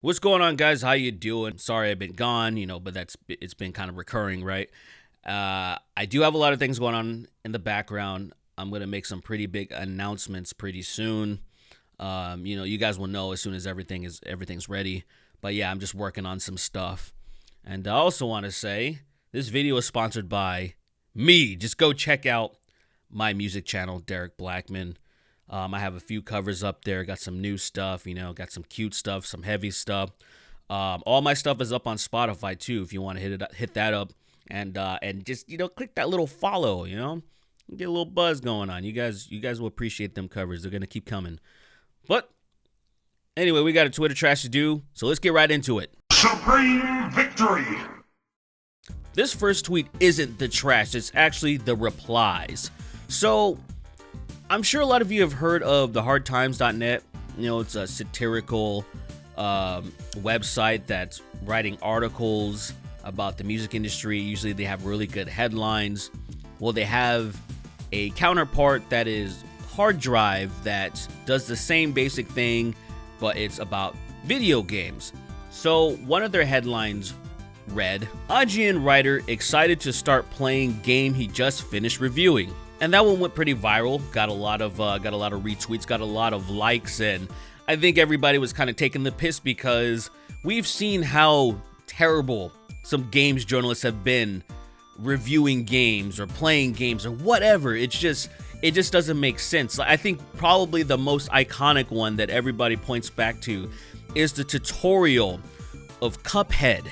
What's going on, guys? How you doing? Sorry I've been gone, but it's been kind of recurring, right? I do have a lot of things going on in the background. I'm gonna make some pretty big announcements pretty soon. You guys will know as soon as everything's ready. But yeah, I'm just working on some stuff. And I also want to say this video is sponsored by me. Just go check out my music channel, Derek Blackman. I have a few covers up there, got some new stuff, got some cute stuff, some heavy stuff. All my stuff is up on Spotify too, if you want to hit that up and just, click that little follow, get a little buzz going on. You guys will appreciate them covers. They're going to keep coming. But anyway, we got a Twitter trash to do, so let's get right into it. Supreme victory! This first tweet isn't the trash, it's actually the replies. So, I'm sure a lot of you have heard of the hardtimes.net. It's a satirical website that's writing articles about the music industry. Usually they have really good headlines. Well, they have a counterpart that is Hard Drive that does the same basic thing, but it's about video games. So one of their headlines read, IGN writer excited to start playing game he just finished reviewing. And that one went pretty viral, got a lot of retweets, got a lot of likes, and I think everybody was kind of taking the piss because we've seen how terrible some games journalists have been reviewing games or playing games or whatever. It just doesn't make sense. I think probably the most iconic one that everybody points back to is the tutorial of Cuphead.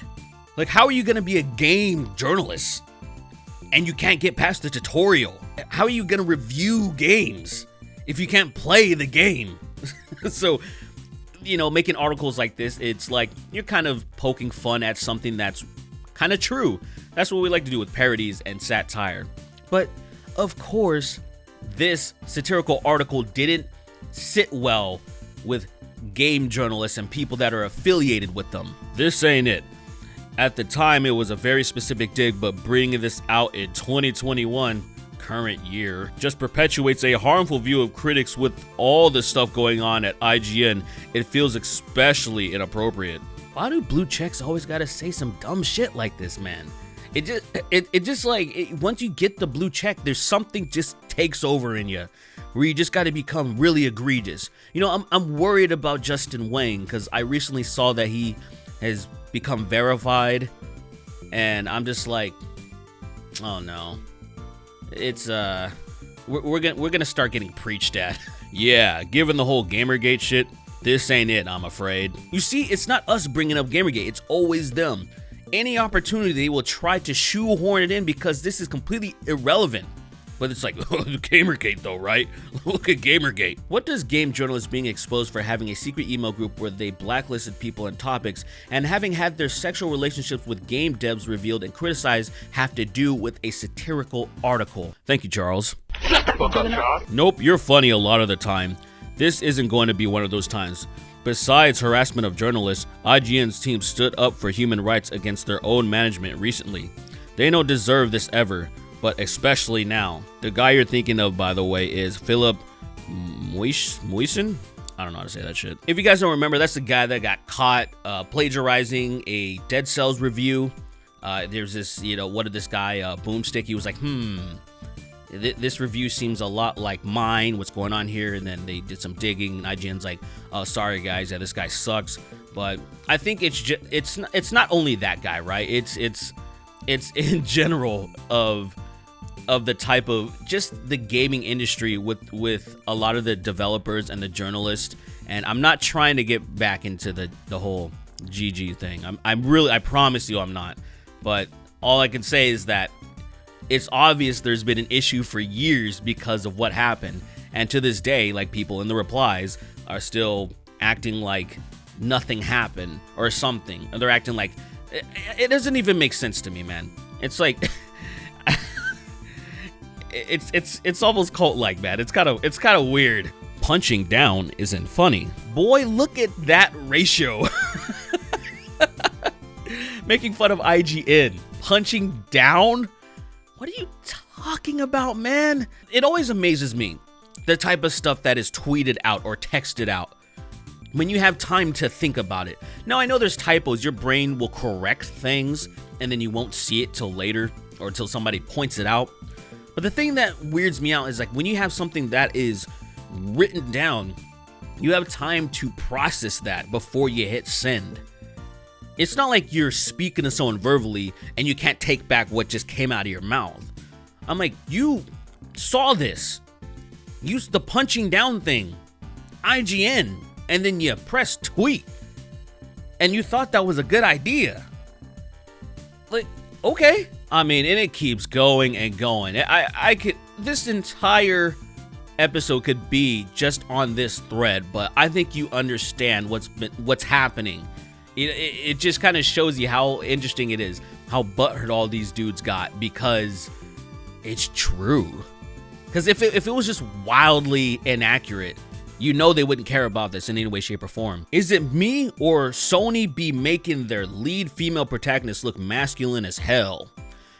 Like, how are you gonna be a game journalist and you can't get past the tutorial? How are you gonna review games if you can't play the game? So, making articles like this, it's like you're kind of poking fun at something that's kind of true. That's what we like to do with parodies and satire. But of course, this satirical article didn't sit well with game journalists and people that are affiliated with them. This ain't it. At the time, it was a very specific dig, but bringing this out in 2021, current year, just perpetuates a harmful view of critics with all the stuff going on at IGN. It feels especially inappropriate. Why do blue checks always gotta say some dumb shit like this, man? It just like, once you get the blue check, there's something just takes over in you, where you just gotta become really egregious. I'm worried about Justin Wang, because I recently saw that he has become verified, and I'm just like, oh no. It's we're gonna start getting preached at. Yeah, given the whole Gamergate shit, this ain't it, I'm afraid. You see, it's not us bringing up Gamergate, it's always them. Any opportunity, they will try to shoehorn it in because this is completely irrelevant. But it's like, Gamergate though, right? Look at Gamergate. What does game journalists being exposed for having a secret email group where they blacklisted people and topics and having had their sexual relationships with game devs revealed and criticized have to do with a satirical article? Thank you, Charles. Nope, you're funny a lot of the time. This isn't going to be one of those times. Besides harassment of journalists, IGN's team stood up for human rights against their own management recently. They don't deserve this ever, but especially now. The guy you're thinking of, by the way, is Philip Moisen? I don't know how to say that shit. If you guys don't remember, that's the guy that got caught plagiarizing a Dead Cells review. There's this, what did this guy, Boomstick, he was like, this review seems a lot like mine, what's going on here? And then they did some digging, and IGN's like, oh, sorry guys, yeah, this guy sucks. But I think it's not only that guy, right? It's in general of the type of just the gaming industry with a lot of the developers and the journalists. And I'm not trying to get back into the whole GG thing. I promise you I'm not. But all I can say is that it's obvious there's been an issue for years because of what happened. And to this day, like, people in the replies are still acting like nothing happened or something. And they're acting like it doesn't even make sense to me, man. It's like it's almost cult-like, man. It's kind of weird. Punching down isn't funny. Boy, look at that ratio. Making fun of IGN. Punching down? What are you talking about, man? It always amazes me, the type of stuff that is tweeted out or texted out when you have time to think about it. Now, I know there's typos. Your brain will correct things, and then you won't see it till later or till somebody points it out. But the thing that weirds me out is like when you have something that is written down, you have time to process that before you hit send. It's not like you're speaking to someone verbally and you can't take back what just came out of your mouth. I'm like, you saw this. Use the punching down thing. IGN. And then you press tweet. And you thought that was a good idea. Like, okay. I mean, and it keeps going and going. I could, this entire episode could be just on this thread, but I think you understand what's happening. It just kind of shows you how interesting it is, how butthurt all these dudes got, because it's true. Because if it was just wildly inaccurate, you know they wouldn't care about this in any way, shape, or form. Is it me, or Sony be making their lead female protagonist look masculine as hell?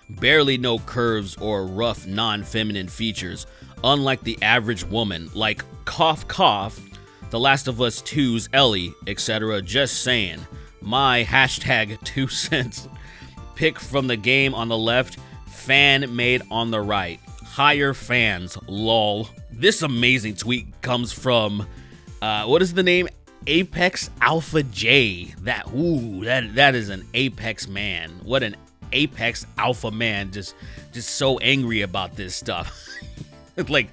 Barely no curves or rough non-feminine features, unlike the average woman, like cough cough, The Last of Us 2's Ellie, etc. Just saying. My hashtag 2 cents. Pick from the game on the left, fan made on the right. Higher fans, lol. This amazing tweet comes from, what is the name? Apex Alpha J. That is an Apex man. What an Apex Alpha man, just so angry about this stuff. like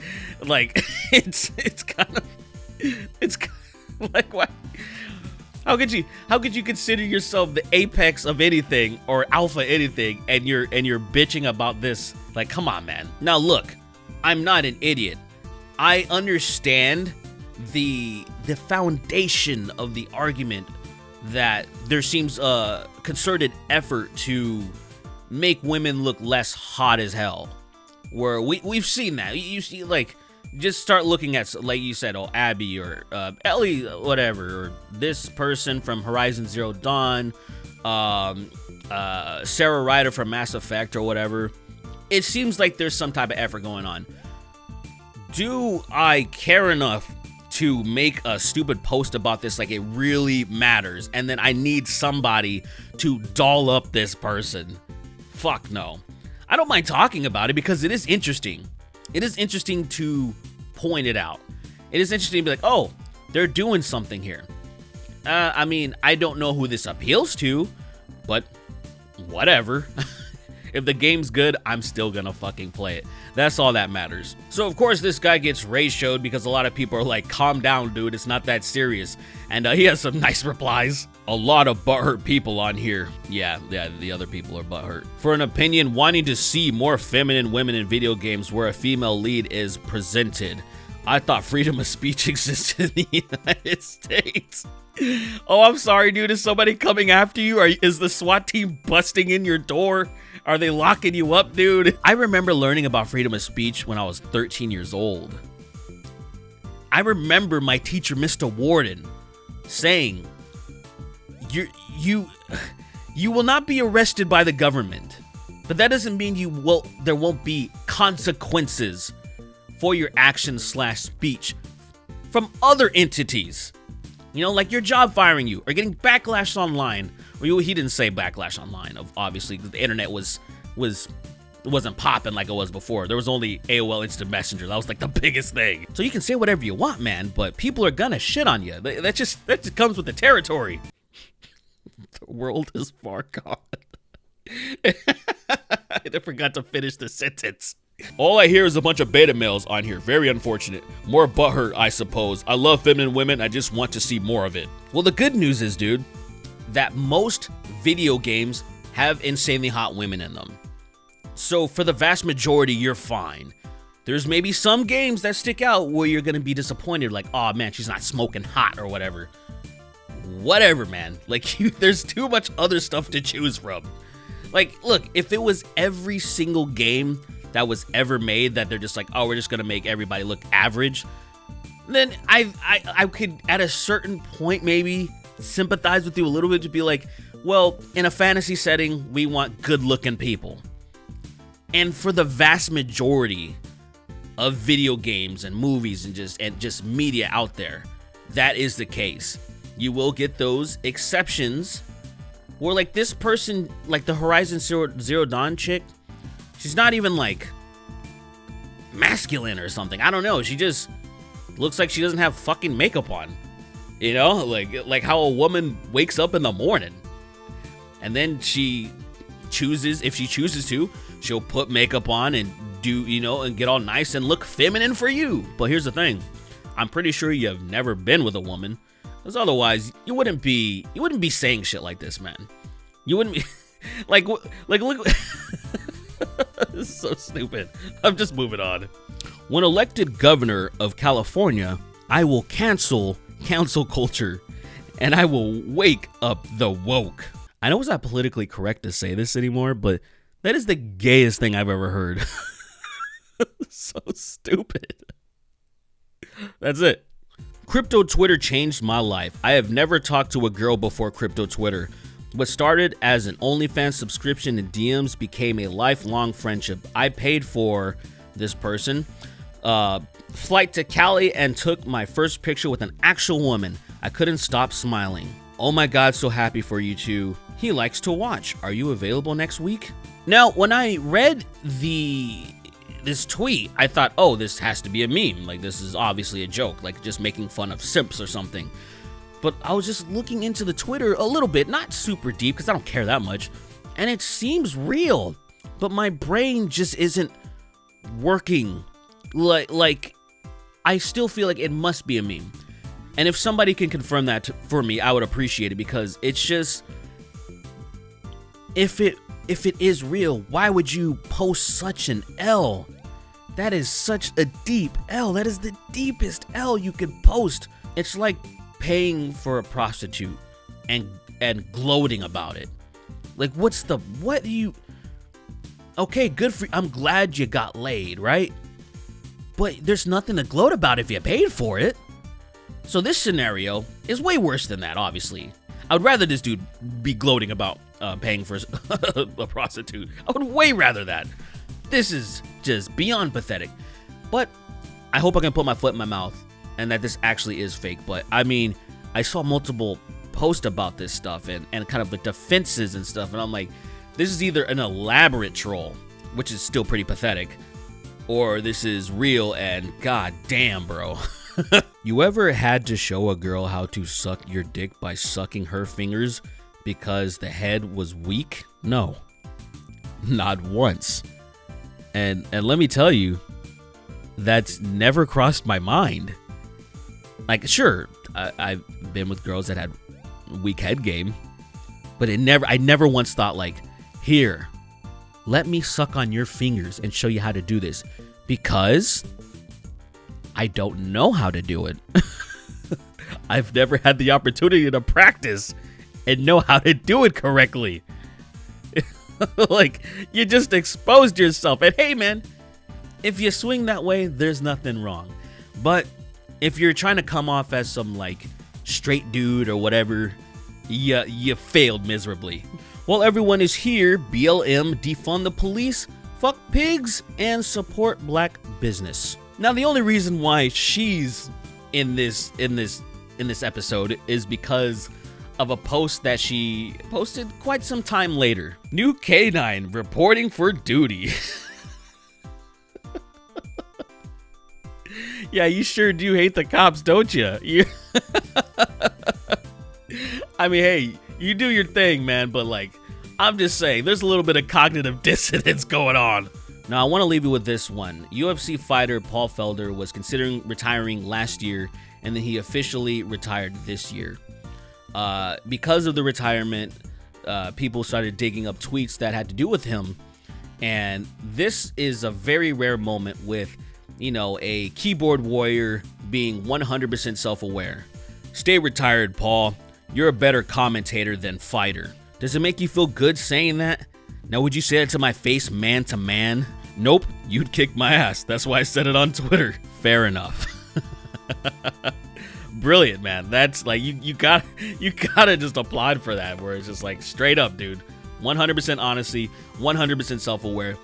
it's kind of like, what? How could you consider yourself the apex of anything or alpha anything, and you're bitching about this? Like, come on, man. Now look, I'm not an idiot. I understand the foundation of the argument that there seems a concerted effort to make women look less hot as hell. Where we've seen that. You see, like, just start looking at, like you said, Abby or Ellie, whatever, or this person from Horizon Zero Dawn, Sarah Ryder from Mass Effect or whatever. It seems like there's some type of effort going on. Do I care enough to make a stupid post about this like it really matters, and then I need somebody to doll up this person? Fuck no. I don't mind talking about it because it is interesting. It is interesting to point it out. It is interesting to be like, oh, they're doing something here. I mean, I don't know who this appeals to, but whatever. If the game's good, I'm still gonna fucking play it. That's all that matters. So of course this guy gets ratioed because a lot of people are like, calm down, dude, it's not that serious. And he has some nice replies. A lot of butthurt people on here. Yeah, the other people are butthurt. For an opinion, wanting to see more feminine women in video games where a female lead is presented. I thought freedom of speech existed in the United States. Oh, I'm sorry, dude. Is somebody coming after you? Is the SWAT team busting in your door? Are they locking you up, dude? I remember learning about freedom of speech when I was 13 years old. I remember my teacher, Mr. Warden, saying, you will not be arrested by the government, but that doesn't mean there won't be consequences for your actions/speech from other entities. You know, like your job firing you or getting backlash online. Well, he didn't say backlash online, obviously, because the internet wasn't popping like it was before. There was only AOL Instant Messenger. That was like the biggest thing. So you can say whatever you want, man, but people are gonna shit on you. That just comes with the territory. The world is far gone. I forgot to finish the sentence. All I hear is a bunch of beta males on here. Very unfortunate. More butthurt, I suppose. I love feminine women. I just want to see more of it. Well, the good news is, dude, that most video games have insanely hot women in them. So for the vast majority, you're fine. There's maybe some games that stick out where you're gonna be disappointed, like, oh man, she's not smoking hot or whatever. Whatever, man. Like, there's too much other stuff to choose from. Like, look, if it was every single game that was ever made that they're just like, oh, we're just gonna make everybody look average, then I could, at a certain point, maybe sympathize with you a little bit, to be like, well, in a fantasy setting, we want good-looking people. And for the vast majority of video games and movies and just media out there, that is the case. you will get those exceptions where, like, this person, like the Horizon Zero Dawn chick, she's not even like masculine or something. I don't know. She just looks like she doesn't have fucking makeup on. You know, like how a woman wakes up in the morning and then she chooses, if she chooses to, she'll put makeup on and do, you know, and get all nice and look feminine for you. But here's the thing. I'm pretty sure you've never been with a woman, because otherwise you wouldn't be saying shit like this, man. You wouldn't be like look. This is so stupid. I'm just moving on. When elected governor of California, I will cancel culture, and I will wake up the woke. I know it's not politically correct to say this anymore, but that is the gayest thing I've ever heard. So stupid. That's it. Crypto Twitter changed my life. I have never talked to a girl before Crypto Twitter. What started as an OnlyFans subscription and DMs became a lifelong friendship. I paid for this person flight to Cali and took my first picture with an actual woman. I couldn't stop smiling. Oh my God, so happy for you two. He likes to watch. Are you available next week? Now, when I read this tweet, I thought, oh, this has to be a meme. Like, this is obviously a joke, like just making fun of simps or something. But I was just looking into the Twitter a little bit, not super deep because I don't care that much, and it seems real, but my brain just isn't working. Like I still feel like it must be a meme. And if somebody can confirm that for me, I would appreciate it, because it's just, if it is real, why would you post such an L? That is such a deep L. That is the deepest L you could post. It's like paying for a prostitute and gloating about it. Like, okay, good for you. I'm glad you got laid, right? But there's nothing to gloat about if you paid for it. So this scenario is way worse than that, obviously. I would rather this dude be gloating about paying for a prostitute. I would way rather that. This is just beyond pathetic. But I hope I can put my foot in my mouth and that this actually is fake. But I mean, I saw multiple posts about this stuff and kind of the defenses and stuff. And I'm like, this is either an elaborate troll, which is still pretty pathetic, or this is real and god damn, bro. You ever had to show a girl how to suck your dick by sucking her fingers because the head was weak? No, not once. And let me tell you, that's never crossed my mind. Like, sure, I've been with girls that had weak head game, but I never once thought like, here, let me suck on your fingers and show you how to do this, because I don't know how to do it. I've never had the opportunity to practice and know how to do it correctly. Like, you just exposed yourself. And hey, man, if you swing that way, there's nothing wrong. But if you're trying to come off as some, like, straight dude or whatever, you failed miserably. While everyone is here, BLM, defund the police, fuck pigs, and support black business. Now, the only reason why she's in this episode is because of a post that she posted quite some time later. New K9 reporting for duty. Yeah, you sure do hate the cops, don't you? I mean, hey, you do your thing, man, but like, I'm just saying, there's a little bit of cognitive dissonance going on. Now, I want to leave you with this one. UFC fighter Paul Felder was considering retiring last year, and then he officially retired this year. Because of the retirement, people started digging up tweets that had to do with him. And this is a very rare moment with, you know, a keyboard warrior being 100% self-aware. Stay retired, Paul. You're a better commentator than fighter. Does it make you feel good saying that? Now, would you say it to my face, man to man? Nope, you'd kick my ass. That's why I said it on Twitter. Fair enough. Brilliant, man. That's like, you gotta just applaud for that, where it's just like straight up, dude. 100% honesty, 100% self-aware.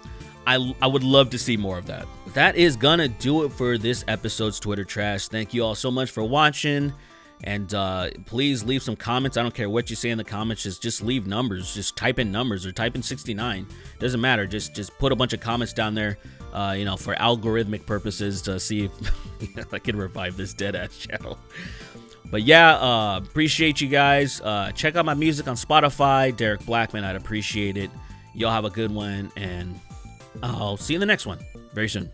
I would love to see more of that. That is gonna do it for this episode's Twitter Trash. Thank you all so much for watching. And please leave some comments. I don't care what you say in the comments. Just leave numbers. Just type in numbers or type in 69. Doesn't matter. Just put a bunch of comments down there, you know, for algorithmic purposes to see if I can revive this dead ass channel. But yeah, appreciate you guys. Check out my music on Spotify, Derek Blackman. I'd appreciate it. Y'all have a good one, and I'll see you in the next one very soon.